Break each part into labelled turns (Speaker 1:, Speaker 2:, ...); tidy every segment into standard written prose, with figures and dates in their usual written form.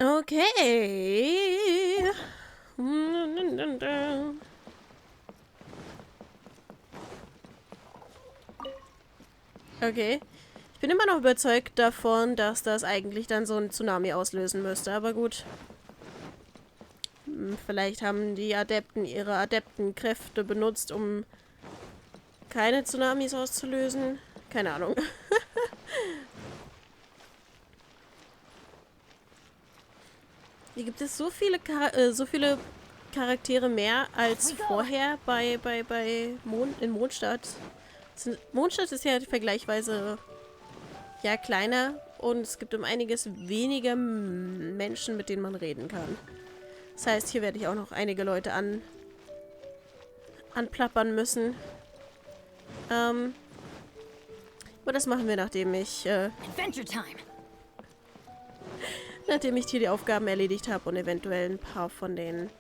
Speaker 1: Okay. Okay. Ich bin immer noch überzeugt davon, dass das eigentlich dann so ein Tsunami auslösen müsste, aber gut. Vielleicht haben die Adepten ihre Adeptenkräfte benutzt, um keine Tsunamis auszulösen. Keine Ahnung. Hier gibt es so viele Charaktere mehr als vorher in Mondstadt. Mondstadt ist ja vergleichsweise kleiner und es gibt um einiges weniger Menschen, mit denen man reden kann. Das heißt, hier werde ich auch noch einige Leute anplappern müssen. Aber das machen wir, nachdem ich hier die Aufgaben erledigt habe und eventuell ein paar von den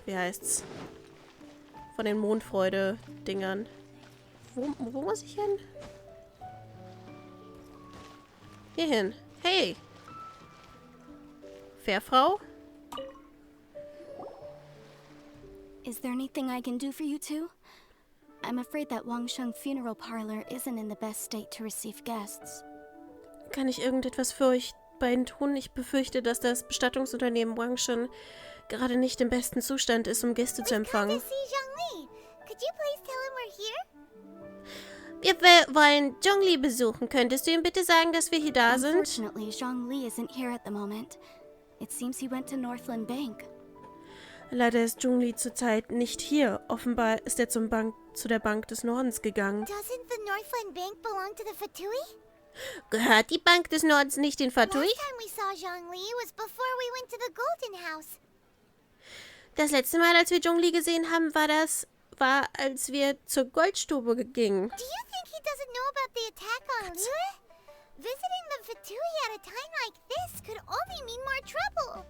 Speaker 1: wie heißt's? Von den Mondfreude-Dingern. Wo muss ich hin? Hier hin. Hey! Fährfrau?
Speaker 2: Is there anything I can do for you two? I'm afraid that Wangsheng Funeral Parlor isn't in the best state to receive guests.
Speaker 1: Kann ich irgendetwas für euch beiden tun? Ich befürchte, dass das Bestattungsunternehmen Wangsheng gerade nicht im besten Zustand ist, um Gäste zu empfangen. Wir wollen ZHONGLI besuchen. Könntest du ihm bitte sagen, dass wir hier da sind?
Speaker 2: Unfortunately, ZHONGLI isn't here at the moment. It seems he went to Northland Bank.
Speaker 1: Leider ist ZHONGLI zurzeit nicht hier. Offenbar ist er zu der Bank des Nordens gegangen.
Speaker 3: Doesn't the Northland Bank belong to the Fatui?
Speaker 1: Gehört die Bank des Nordens nicht den Fatui?
Speaker 3: Last time we saw ZHONGLI was before we went to the Golden House.
Speaker 1: Das letzte Mal, als wir ZHONGLI gesehen haben, war, als wir zur Goldstube gingen.
Speaker 3: Do you think he doesn't know about the attack on Liyue? Visiting the Fatui at a time like this could only mean more trouble.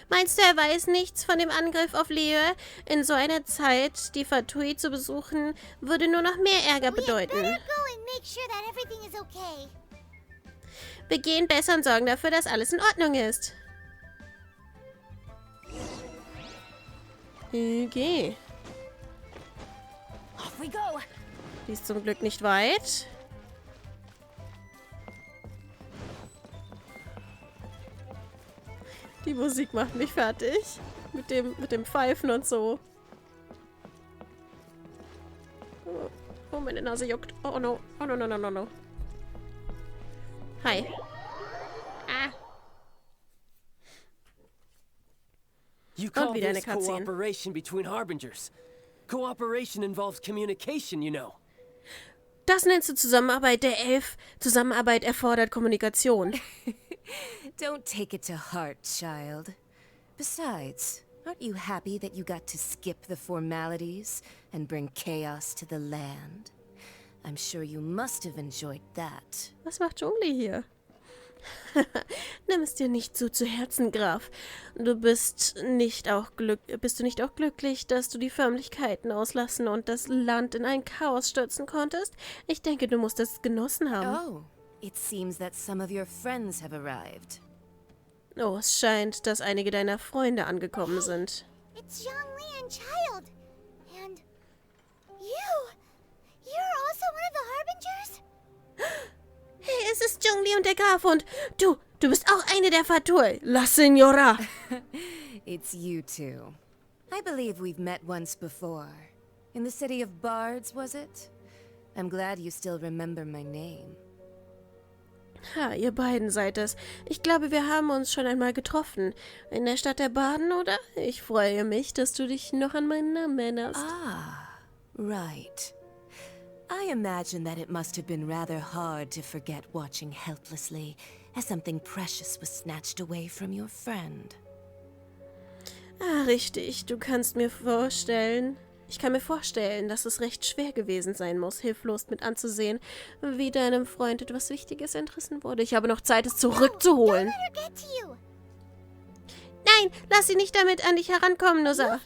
Speaker 1: Meinst du, er weiß nichts von dem Angriff auf Liyue? In so einer Zeit, die Fatui zu besuchen, würde nur noch mehr Ärger bedeuten. Wir gehen besser und sorgen dafür, dass alles in Ordnung ist. Okay. Die ist zum Glück nicht weit. Die Musik macht mich fertig. Mit dem Pfeifen und so. Oh, meine Nase juckt. Oh no. Oh no, no, no, no, no. Hi.
Speaker 4: You call this cooperation between harbingers. Cooperation involves communication, you know.
Speaker 1: Das nennst du Zusammenarbeit der Elf. Zusammenarbeit erfordert Kommunikation.
Speaker 5: Don't take it to heart, child. Besides, aren't you happy that you got to skip the formalities and bring chaos to the land? I'm sure you must have enjoyed that.
Speaker 1: Was macht ZHONGLI hier? Nimm es dir nicht so zu Herzen, Graf. Bist du nicht auch glücklich, dass du die Förmlichkeiten auslassen und das Land in ein Chaos stürzen konntest? Ich denke, du musst es genossen haben.
Speaker 5: Oh, it seems that some of your friends have arrived.
Speaker 1: Oh, es scheint, dass einige deiner Freunde angekommen sind.
Speaker 3: It's ZHONGLI and Child. And you're also one of the Harbingers?
Speaker 1: Hey, es ist ZHONGLI und der Graf und du bist auch eine der Fatui. La Signora.
Speaker 5: It's you two. I believe we've met once before. In the city of Bards, was it? I'm glad you still remember my name.
Speaker 1: Ha, ihr beiden seid es. Ich glaube, wir haben uns schon einmal getroffen. In der Stadt der Baden, oder? Ich freue mich, dass du dich noch an meinen Namen erinnerst.
Speaker 5: Ah, right. I imagine that it must have been rather hard to forget watching helplessly as something precious was snatched away from your friend.
Speaker 1: Ah, richtig. Ich kann mir vorstellen, dass es recht schwer gewesen sein muss, hilflos mit anzusehen, wie deinem Freund etwas Wichtiges entrissen wurde. Ich habe noch Zeit, es zurückzuholen. Nein, lass sie nicht damit an dich herankommen, Noza.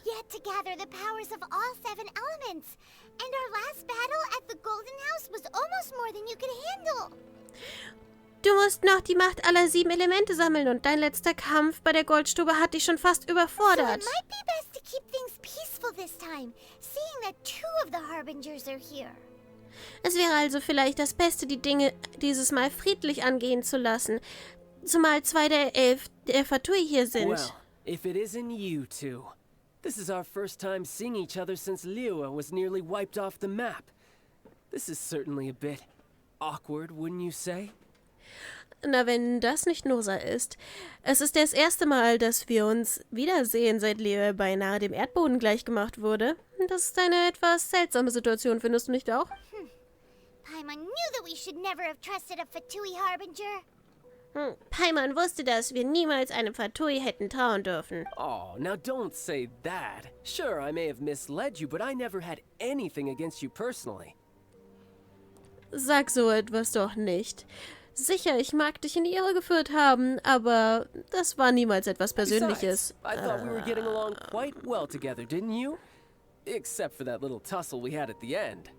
Speaker 1: Du musst noch die Macht aller 7 Elemente sammeln und dein letzter Kampf bei der Goldstube hat dich schon fast
Speaker 3: So
Speaker 1: überfordert.
Speaker 3: it might be best to keep things peaceful this time, seeing that 2 of the Harbingers are here.
Speaker 1: Es wäre also vielleicht das Beste, die Dinge dieses Mal friedlich angehen zu lassen, zumal 2 der 11 der Fatui hier sind.
Speaker 4: Well, if it isn't you two. This is our first time seeing each other since Liyue was nearly wiped off the map. This is certainly a bit awkward, wouldn't you say?
Speaker 1: Na, wenn das nicht Noza ist. Es ist das erste Mal, dass wir uns wiedersehen, seit Liyue beinahe dem Erdboden gleichgemacht wurde. Das ist eine etwas seltsame Situation, findest du nicht auch?
Speaker 3: Paimon knew that we should never have trusted a Fatui Harbinger.
Speaker 1: Paimon wusste, dass wir niemals einem Fatui hätten trauen dürfen.
Speaker 4: Oh, now don't say that. Sure, I may have misled you, but I never had anything against you personally.
Speaker 1: Sag so etwas doch nicht. Sicher, ich mag dich in die Irre geführt haben, aber das war niemals etwas Persönliches.
Speaker 4: Besides, I thought we were getting along quite well together, didn't you? Except for that little tussle we had at the end.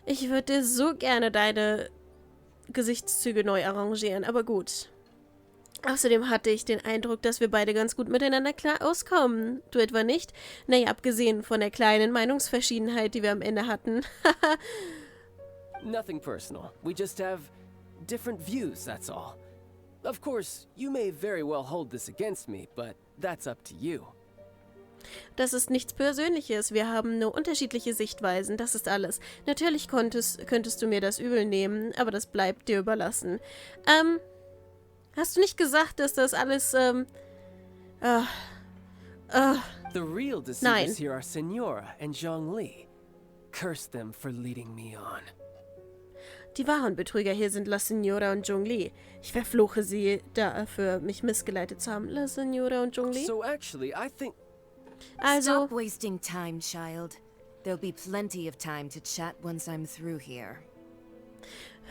Speaker 1: Ich würde dir so gerne deine Gesichtszüge neu arrangieren, aber gut. Außerdem hatte ich den Eindruck, dass wir beide ganz gut miteinander klar auskommen. Du etwa nicht? Naja, abgesehen von der kleinen Meinungsverschiedenheit, die wir am Ende hatten.
Speaker 4: Nothing personal. We just have different views, that's all. Of course, you may very well hold this against me, but that's up to you.
Speaker 1: Das ist nichts Persönliches. Wir haben nur unterschiedliche Sichtweisen. Das ist alles. Natürlich könntest du mir das übel nehmen, aber das bleibt dir überlassen. Hast du nicht gesagt, dass das alles,
Speaker 4: The real deceivers here are Senora and ZHONGLI. Curse them for leading me on.
Speaker 1: Die wahren Betrüger hier sind La Signora und ZHONGLI. Ich verfluche sie dafür, mich missgeleitet zu haben. La Signora und ZHONGLI?
Speaker 4: So actually, I think...
Speaker 1: Also,
Speaker 5: Stop wasting time, child. There'll be plenty of time to chat once I'm through here.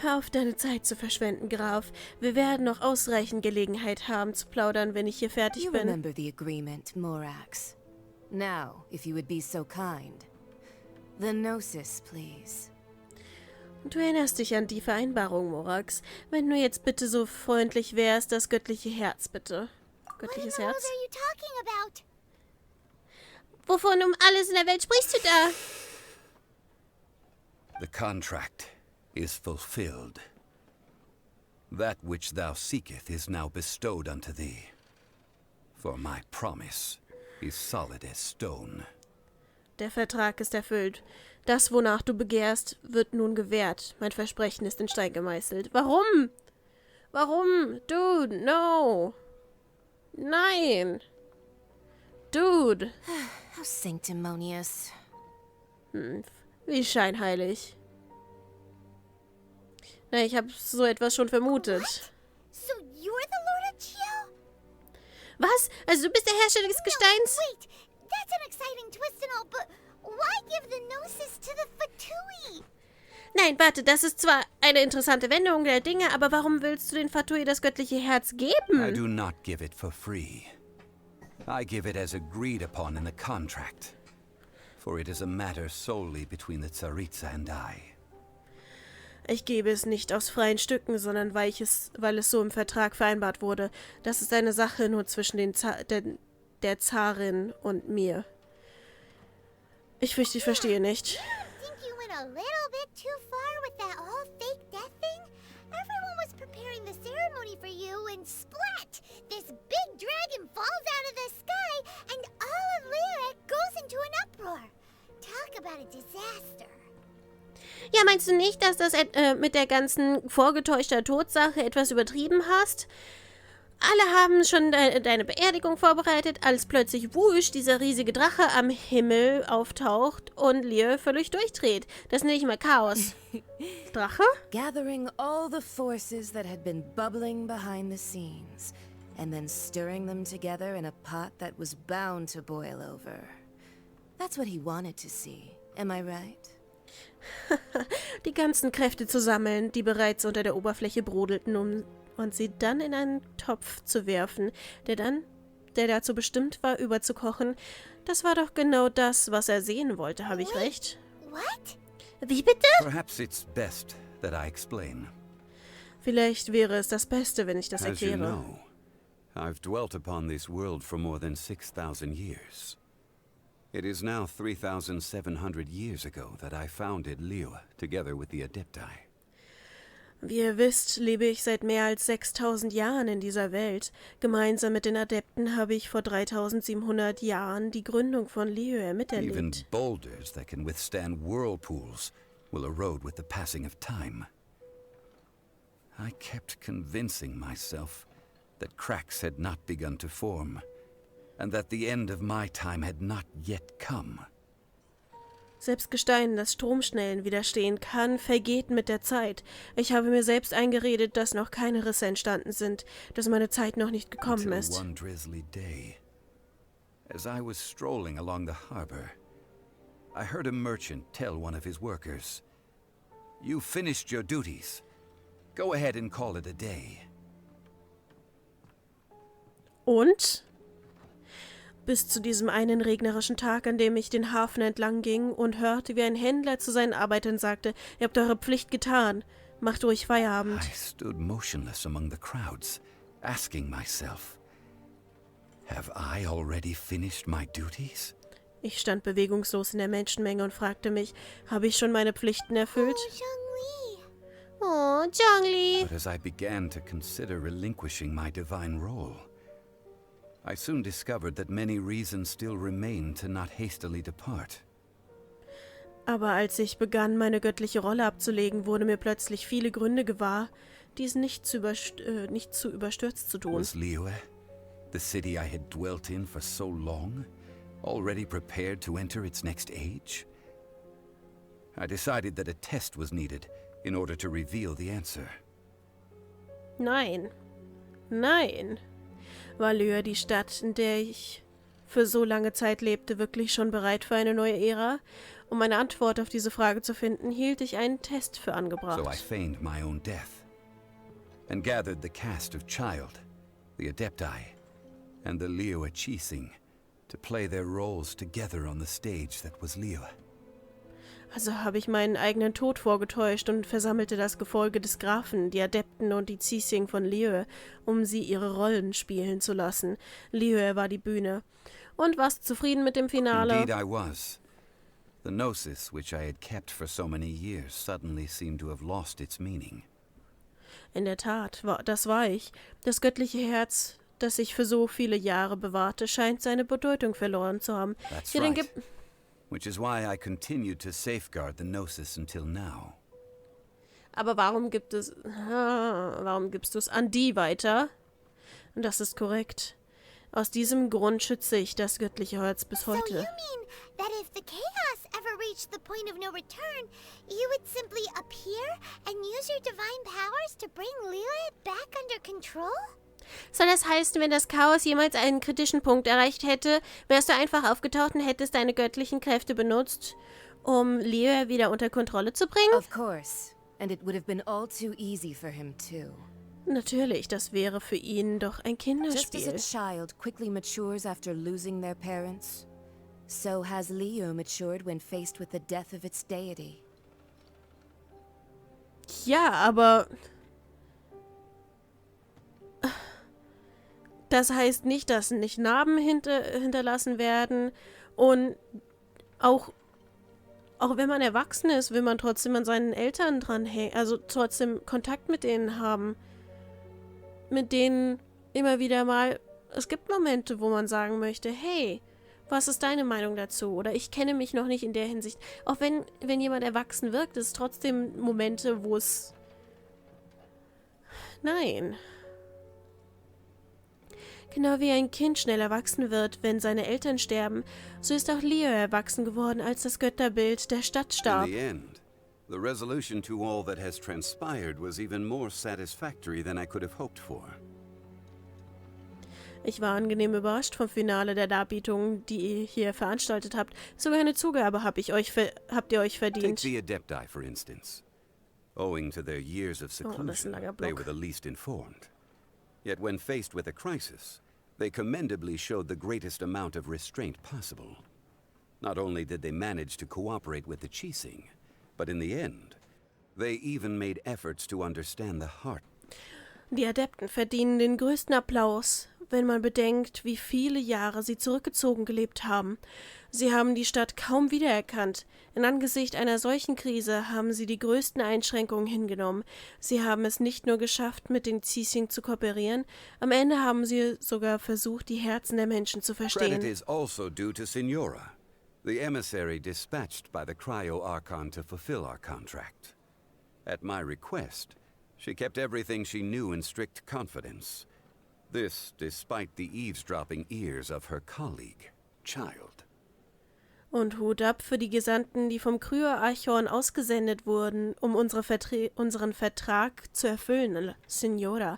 Speaker 1: hör auf, deine Zeit zu verschwenden, Graf. Wir werden noch ausreichend Gelegenheit haben zu plaudern, wenn ich hier fertig
Speaker 5: You
Speaker 1: bin.
Speaker 5: remember the agreement, Morax. Now, if you would be so kind. The Gnosis, please.
Speaker 1: Du erinnerst dich an die Vereinbarung, Morax. Wenn du jetzt bitte so freundlich wärst, das göttliche Herz, bitte. Göttliches
Speaker 3: What in the world
Speaker 1: Herz?
Speaker 3: are you talking about?
Speaker 1: Wovon um alles in der Welt sprichst du da?
Speaker 6: The contract is fulfilled. That which thou seeketh is now bestowed unto thee. For my promise is solid as stone.
Speaker 1: Der Vertrag ist erfüllt. Das, wonach du begehrst, wird nun gewährt. Mein Versprechen ist in Stein gemeißelt. Warum? Warum? Dude, no. Nein. Dude.
Speaker 5: How sanctimonious.
Speaker 1: Wie scheinheilig. Na, ich habe so etwas schon vermutet.
Speaker 3: So you're the Lord of Chio?
Speaker 1: Was? Also du bist der Herrscher des Gesteins?
Speaker 3: Wait, that's an exciting twist and all, but why give the Gnosis to the Fatui?
Speaker 1: Nein, warte, das ist zwar eine interessante Wendung der Dinge, aber warum willst du den Fatui das göttliche Herz
Speaker 6: I
Speaker 1: geben?
Speaker 6: do not give it for free. I give it as agreed upon in the contract. For it is a matter solely between the Tsaritsa and I.
Speaker 1: Ich gebe es nicht aus freien Stücken, sondern weil es so im Vertrag vereinbart wurde. Das ist eine Sache nur zwischen der Zarin und mir. Ich fürchte, ich verstehe nicht.
Speaker 3: Think you went a little bit too far with that whole fake death thing? Everyone was preparing the ceremony for you and splat! This big dragon falls out of the sky and all of Liyue goes into an uproar. Talk about a disaster.
Speaker 1: Ja, meinst du nicht, dass das mit der ganzen vorgetäuschter Todsache etwas übertrieben hast? Alle haben schon deine Beerdigung vorbereitet, als plötzlich wusch dieser riesige Drache am Himmel auftaucht und Liyue völlig durchdreht. Das nenne ich mal Chaos. Drache?
Speaker 5: Gathering all the forces that had been bubbling behind the scenes, and then stirring them together in a pot that was bound to boil over. That's what he wanted to see, am I right?
Speaker 1: Die ganzen Kräfte zu sammeln, die bereits unter der Oberfläche brodelten, und sie dann in einen Topf zu werfen, der dazu bestimmt war, überzukochen. Das war doch genau das, was er sehen wollte, habe ich recht?
Speaker 3: What?
Speaker 1: Wie bitte?
Speaker 6: Perhaps it's best that I explain.
Speaker 1: Vielleicht wäre es das Beste, wenn ich das
Speaker 6: As you
Speaker 1: erkläre.
Speaker 6: know, I've dwelt upon this world for more than 6,000 years. It is now 3,700 years ago that I founded Liyue, together with the Adepti.
Speaker 1: Wie ihr wisst, lebe ich seit mehr als 6000 Jahren in dieser Welt. Gemeinsam mit den Adepten habe ich vor 3700 Jahren die Gründung von Liyue
Speaker 6: Even
Speaker 1: miterlebt.
Speaker 6: boulders that can withstand whirlpools will erode with the passing of time. I kept convincing myself that cracks had not begun to form, and that the end of my time had not yet come.
Speaker 1: Selbst Gestein, das Stromschnellen widerstehen kann, vergeht mit der Zeit. Ich habe mir selbst eingeredet, dass noch keine Risse entstanden sind, dass meine Zeit noch nicht gekommen
Speaker 6: Until
Speaker 1: ist.
Speaker 6: one drizzly day, as I was strolling along the harbor, I heard a merchant tell one of his workers, "You finished your duties. Go ahead and call it a day."
Speaker 1: Und? Bis zu diesem einen regnerischen Tag, an dem ich den Hafen entlang ging und hörte, wie ein Händler zu seinen Arbeitern sagte, ihr habt eure Pflicht getan, macht ruhig Feierabend.
Speaker 6: I stood motionless among the crowds, asking myself, have I already finished my duties?
Speaker 1: Ich stand bewegungslos in der Menschenmenge und fragte mich, habe ich schon meine Pflichten erfüllt? Oh, Zhongli!
Speaker 6: But as I began to consider relinquishing my divine role, I soon discovered that many reasons still remained to not hastily depart.
Speaker 1: Aber als ich begann, meine göttliche Rolle abzulegen, wurde mir plötzlich viele Gründe gewahr, dies nicht zu überstürzt zu tun.
Speaker 6: Was Liyue, the city I had dwelt in for so long, already prepared to enter its next age? I decided that a test was needed in order to reveal the answer.
Speaker 1: Nein. Nein. War Liyue, die Stadt, in der ich für so lange Zeit lebte, wirklich schon bereit für eine neue Ära? Um eine Antwort auf diese Frage zu finden, hielt ich einen Test für angebracht.
Speaker 6: So I feigned my own death, and gathered the cast of Child, the Adepti, and the Liyue Chising to play their roles together on the stage that was Liyue.
Speaker 1: Also habe ich meinen eigenen Tod vorgetäuscht und versammelte das Gefolge des Grafen, die Adepten und die Chising von Liyue, um sie ihre Rollen spielen zu lassen. Liyue war die Bühne. Und warst zufrieden mit dem Finale?
Speaker 6: Indeed I was. The gnosis which I had kept for so many years suddenly seemed to have lost its meaning.
Speaker 1: In der Tat, das war ich. Das göttliche Herz, das ich für so viele Jahre bewahrte, scheint seine Bedeutung verloren zu haben.
Speaker 6: That's
Speaker 1: Ja, dann
Speaker 6: right. Which is why I continued to safeguard the gnosis until now.
Speaker 1: Aber warum gibst du es an die weiter? Und das ist korrekt. Aus diesem Grund schütze ich das göttliche Holz bis
Speaker 3: So you
Speaker 1: heute.
Speaker 3: mean that if the chaos ever reached the point of no return, you would simply appear and use your divine powers to bring Liyue back under control?
Speaker 1: Soll das heißen, wenn das Chaos jemals einen kritischen Punkt erreicht hätte, wärst du einfach aufgetaucht und hättest deine göttlichen Kräfte benutzt, um Liyue wieder unter Kontrolle zu bringen?
Speaker 5: Of course. And it would have been all too easy for him, too.
Speaker 1: Natürlich, das wäre für ihn doch ein
Speaker 5: Just as a
Speaker 1: Kinderspiel.
Speaker 5: child quickly matures after losing their parents, so has Liyue matured when faced with the death of its deity.
Speaker 1: Ja, aber das heißt nicht, dass nicht Narben hinterlassen werden, und auch wenn man erwachsen ist, will man trotzdem an seinen Eltern dranhängen, also trotzdem Kontakt mit denen haben. Mit denen immer wieder mal, es gibt Momente, wo man sagen möchte, hey, was ist deine Meinung dazu? Oder ich kenne mich noch nicht in der Hinsicht. Auch wenn jemand erwachsen wirkt, ist es trotzdem Momente, wo es... Nein. Genau wie ein Kind schnell erwachsen wird, wenn seine Eltern sterben, so ist auch Liyue erwachsen geworden, als das Götterbild der Stadt
Speaker 6: In
Speaker 1: starb.
Speaker 6: the end, the resolution to all that has transpired was even more satisfactory than I could have hoped for.
Speaker 1: Ich war angenehm überrascht vom Finale der Darbietung, die ihr hier veranstaltet habt. Sogar eine Zugabe habt ihr euch
Speaker 6: Take
Speaker 1: verdient.
Speaker 6: the Adepti, for instance. Owing to their years of
Speaker 1: das ist ein
Speaker 6: seclusion,
Speaker 1: langer
Speaker 6: they
Speaker 1: Block.
Speaker 6: were the least informed. Yet when faced with a crisis, they commendably showed the greatest amount of restraint possible. Not only did they manage to cooperate with the Qixing, but in the end, they even made efforts to understand the heart.
Speaker 1: Die Adepten verdienen den größten Applaus, wenn man bedenkt, wie viele Jahre sie zurückgezogen gelebt haben. Sie haben die Stadt kaum wiedererkannt. In Angesicht einer solchen Krise haben sie die größten Einschränkungen hingenommen. Sie haben es nicht nur geschafft, mit den Qixing zu kooperieren, am Ende haben sie sogar versucht, die Herzen der Menschen zu
Speaker 6: Credit
Speaker 1: verstehen.
Speaker 6: is also due to Signora, the emissary dispatched by the Cryo-Archon to fulfill our contract. At my request, she kept everything she knew in strict confidence. This despite the eavesdropping ears of her colleague, Child.
Speaker 1: Und Hut ab für die Gesandten, die vom Kryo-Archon ausgesendet wurden, um unseren Vertrag zu erfüllen, Signora.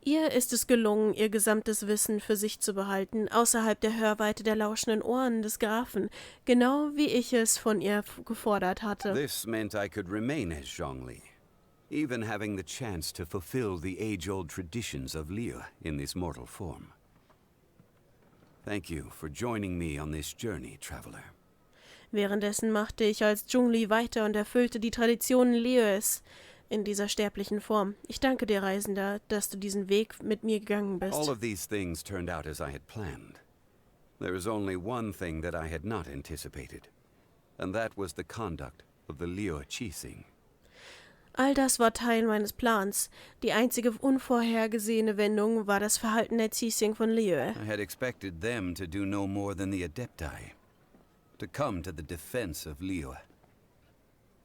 Speaker 1: Ihr ist es gelungen, ihr gesamtes Wissen für sich zu behalten, außerhalb der Hörweite der lauschenden Ohren des Grafen, genau wie ich es von ihr gefordert hatte.
Speaker 6: This meant I could remain as ZHONGLI, even having the chance to fulfill the age-old traditions of Liyue in this mortal form. Thank you for joining me on this journey, traveler.
Speaker 1: Währenddessen machte ich als ZHONGLI weiter und erfüllte die Traditionen Liyues in dieser sterblichen Form. Ich danke dir, Reisender, dass du diesen Weg mit mir gegangen
Speaker 6: All
Speaker 1: bist.
Speaker 6: of these things turned out as I had planned. There is only one thing that I had not anticipated, and that was the conduct of the Liyue Qixing.
Speaker 1: All das war Teil meines Plans. Die einzige unvorhergesehene Wendung war das Verhalten der Qixing von Liyue.
Speaker 6: I had expected them to do no more than the Adepti, to come to the defense of Liyue.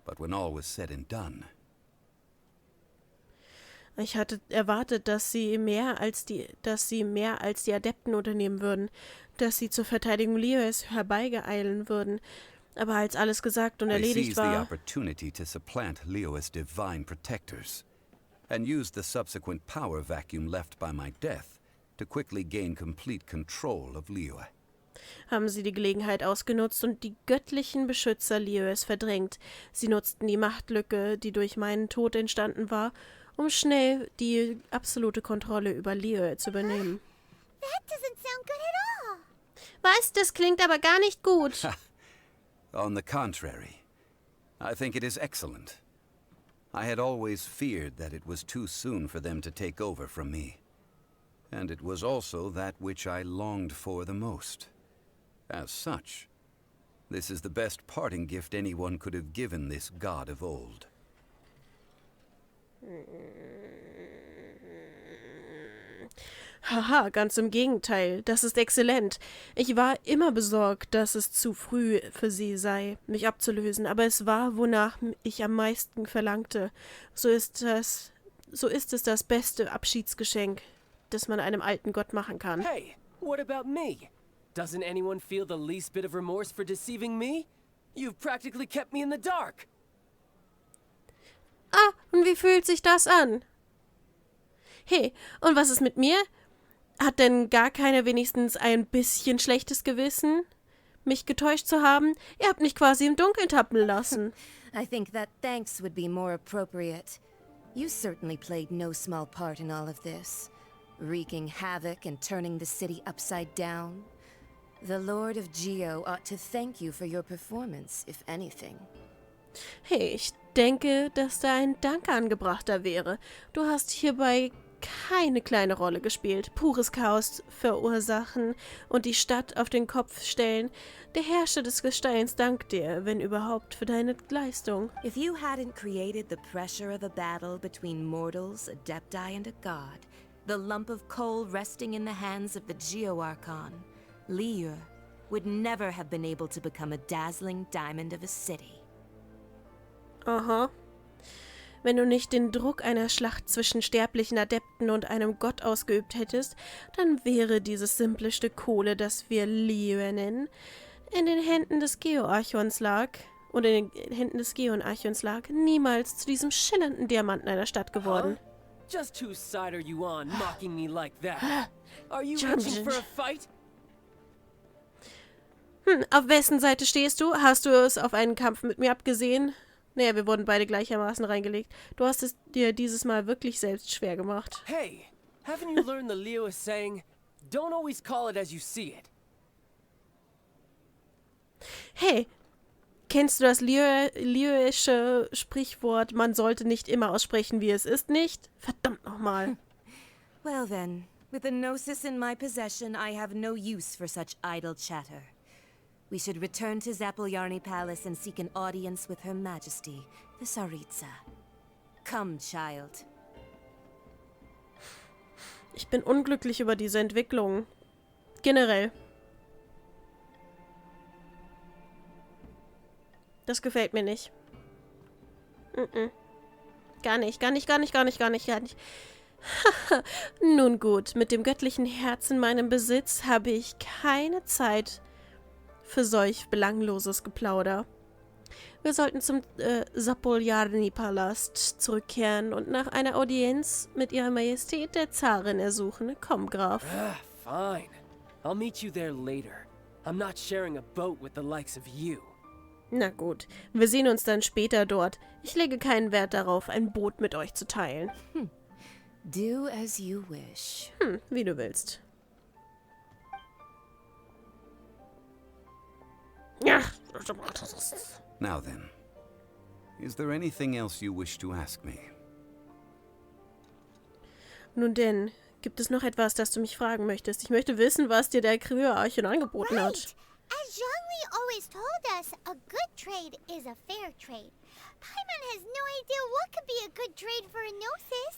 Speaker 6: But when all was said and done,
Speaker 1: Ich hatte erwartet, dass sie mehr als die Adepten unternehmen würden, dass sie zur Verteidigung Liyues herbeigeeilen würden. Aber als alles gesagt und
Speaker 6: they
Speaker 1: erledigt
Speaker 6: seized the
Speaker 1: war,
Speaker 6: opportunity to supplant Liyue's divine protectors, and used the subsequent power vacuum left by my death to quickly gain complete control of Liyue.
Speaker 1: haben sie die Gelegenheit ausgenutzt und die göttlichen Beschützer Liyues verdrängt. Sie nutzten die Machtlücke, die durch meinen Tod entstanden war, um schnell die absolute Kontrolle über Liyue zu übernehmen.
Speaker 3: That doesn't sound good at all.
Speaker 1: Was? Das klingt aber gar nicht gut.
Speaker 6: On the contrary, I think it is excellent. I had always feared that it was too soon for them to take over from me. And it was also that which I longed for the most. As such, this is the best parting gift anyone could have given this god of old.
Speaker 1: Haha, ganz im Gegenteil. Das ist exzellent. Ich war immer besorgt, dass es zu früh für sie sei, mich abzulösen, aber es war, wonach ich am meisten verlangte. So ist es das beste Abschiedsgeschenk, das man einem alten Gott machen kann.
Speaker 4: Hey, what about me? Doesn't anyone feel the least bit of remorse for deceiving me? You've practically kept me in the dark.
Speaker 1: Ah, und wie fühlt sich das an? Hey, und was ist mit mir? Hat denn gar keiner wenigstens ein bisschen schlechtes Gewissen, mich getäuscht zu haben? Ihr habt mich quasi im Dunkeln tappen lassen.
Speaker 5: I think that thanks would be more appropriate. You certainly played no small part in all of this, wreaking havoc and turning the city upside down. The Lord of Geo ought to thank you for your performance, if anything.
Speaker 1: Hey, ich denke, dass da ein Dank angebrachter wäre. Du hast hierbei keine kleine Rolle gespielt. Pures Chaos verursachen und die Stadt auf den Kopf stellen. Der Herrscher des Gesteins dankt dir, wenn überhaupt, für deine Leistung.
Speaker 5: If you hadn't created the pressure of a battle between mortals, adepti, and a god, the lump of coal resting in the hands of the Geo-Archon, Liyue would never have been able to become a dazzling diamond of a city.
Speaker 1: Aha. Wenn du nicht den Druck einer Schlacht zwischen sterblichen Adepten und einem Gott ausgeübt hättest, dann wäre dieses simple Stück Kohle, das wir Liyue nennen, in den Händen des Geo-Archons lag, niemals zu diesem schillernden Diamanten einer Stadt geworden.
Speaker 4: Just whose side are you on, mocking me like that? Are you itching for a fight?
Speaker 1: Auf wessen Seite stehst du? Hast du es auf einen Kampf mit mir abgesehen? Naja, wir wurden beide gleichermaßen reingelegt. Du hast es dir dieses Mal wirklich selbst schwer gemacht.
Speaker 4: Hey, haven't you learned the Liyue saying, don't always call it as you see it?
Speaker 1: Hey, kennst du das liyuische Sprichwort, man sollte nicht immer aussprechen, wie es ist, nicht? Verdammt nochmal.
Speaker 5: Well then, with the Gnosis in my possession, I have no use for such idle chatter. We should return to Zapoljarny Palace and seek an audience with Her Majesty, the Tsaritsa. Come, child.
Speaker 1: Ich bin unglücklich über diese Entwicklung. Generell. Das gefällt mir nicht. Gar nicht, gar nicht, gar nicht, gar nicht, gar nicht, gar nicht. Nun gut, mit dem göttlichen Herz in meinem Besitz habe ich keine Zeit für solch belangloses Geplauder. Wir sollten zum Zapoljarny-Palast zurückkehren und nach einer Audienz mit Ihrer Majestät der Zarin ersuchen. Komm, Graf.
Speaker 4: Fine. I'll meet you there later. I'm not sharing a boat with the likes of you.
Speaker 1: Na gut, wir sehen uns dann später dort. Ich lege keinen Wert darauf, ein Boot mit euch zu teilen.
Speaker 5: Do as you wish.
Speaker 1: Wie du willst.
Speaker 6: Now then, is there anything else you wish to ask me?
Speaker 1: Nun denn, gibt es noch etwas, das du mich fragen möchtest? Ich möchte wissen, was dir der Kryo-Archon angeboten hat.
Speaker 3: Right. As ZHONGLI always told us, a good trade is a fair trade. Paimon has no idea what could be a good trade for a Gnosis.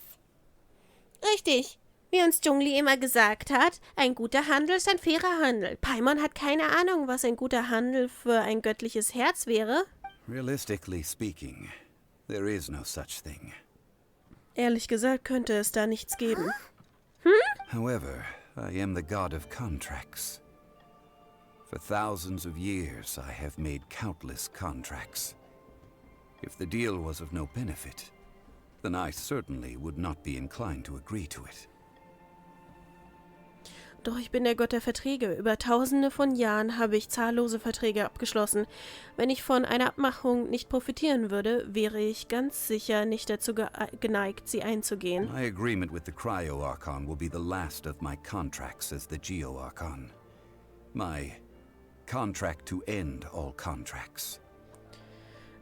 Speaker 1: Richtig. Wie uns ZHONGLI immer gesagt hat, ein guter Handel ist ein fairer Handel. Paimon hat keine Ahnung, was ein guter Handel für ein göttliches Herz wäre.
Speaker 6: Realistically speaking, there is no such thing.
Speaker 1: Ehrlich gesagt könnte es da nichts geben.
Speaker 6: However, I am the god of contracts. For thousands of years, I have made countless contracts. If the deal was of no benefit, then I certainly would not be inclined to agree to it.
Speaker 1: Doch ich bin der Gott der Verträge. Über Tausende von Jahren habe ich zahllose Verträge abgeschlossen. Wenn ich von einer Abmachung nicht profitieren würde, wäre ich ganz sicher nicht dazu geneigt, sie einzugehen.
Speaker 6: My agreement with the Cryo-Archon will be the last of my contracts as the Geo-Archon. My contract to end all contracts.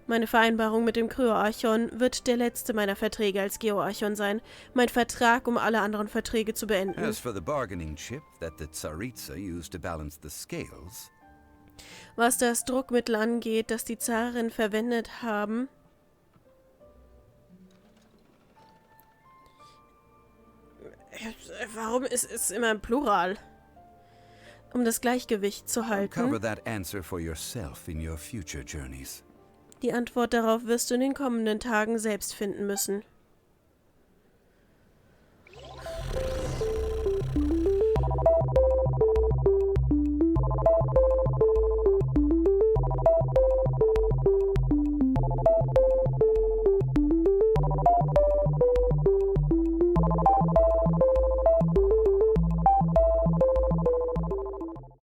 Speaker 1: Meine Vereinbarung mit dem Kryo-Archon wird der letzte meiner Verträge als Geo-Archon sein. Mein Vertrag, um alle anderen Verträge zu beenden.
Speaker 6: As for the bargaining chip that the Tsaritsa used to balance the scales,
Speaker 1: Was das Druckmittel angeht, das die Zarin verwendet haben, warum ist es immer im Plural? Um das Gleichgewicht zu
Speaker 6: cover
Speaker 1: halten.
Speaker 6: that answer for yourself in your future journeys.
Speaker 1: Die Antwort darauf wirst du in den kommenden Tagen selbst finden müssen.